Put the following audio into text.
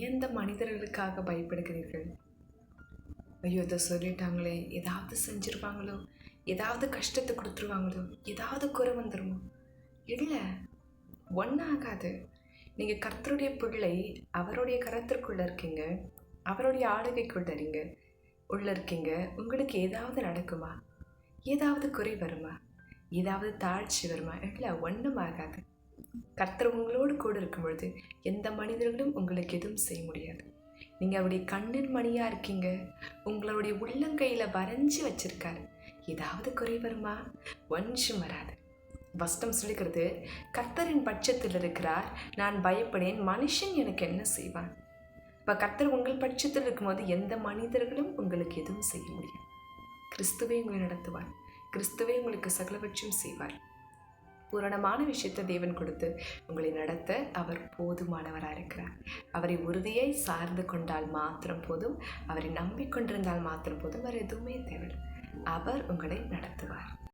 எந்த மனிதர்களுக்காக பயப்படுகிறீர்கள்? ஐயோ, இதை சொல்லிட்டாங்களே, ஏதாவது செஞ்சுருவாங்களோ, ஏதாவது கஷ்டத்தை கொடுத்துருவாங்களோ, ஏதாவது குறை வந்துடுமோ? இல்லை, ஒன்றும் ஆகாது. நீங்கள் கர்த்தருடைய பிள்ளை, அவருடைய கரத்திற்குள்ளே இருக்கீங்க, அவருடைய ஆளுகைக்குள்ள இருக்கீங்க. உங்களுக்கு ஏதாவது நடக்குமா? ஏதாவது குறை வருமா? ஏதாவது தாழ்ச்சி வருமா? இல்லை, ஒன்றும் ஆகாது. கர்த்தர் உங்களோடு கூட இருக்கும் பொழுது எந்த மனிதர்களும் உங்களுக்கு எதுவும் செய்ய முடியாது. நீங்கள் அவருடைய கண்ணின் மணியாக இருக்கீங்க. உங்களுடைய உள்ளங்கையில் வரைஞ்சி வச்சிருக்காரு. ஏதாவது குறை வருமா? ஒன்றும் வராது. வஸ்டம் சொல்லிக்கிறது, கர்த்தரின் பட்சத்தில் இருக்கிறார், நான் பயப்படேன், மனுஷன் எனக்கு என்ன செய்வான்? இப்போ கர்த்தர் உங்கள் பட்சத்தில் இருக்கும்போது எந்த மனிதர்களும் உங்களுக்கு எதுவும் செய்ய முடியாது. கிறிஸ்துவே உங்களை நடத்துவார். கிறிஸ்துவே உங்களுக்கு சகலவற்றையும் செய்வார். பூரணமான விஷயத்தை தேவன் கொடுத்து உங்களை நடத்த அவர் போதுமானவராக இருக்கிறார். அவரை உறுதியை சார்ந்து கொண்டால் மாத்திரம் போதும், அவரை நம்பிக்கொண்டிருந்தால் மாத்திரம் போதும், வேறு எதுவுமே தேவை. அவர் உங்களை நடத்துவார்.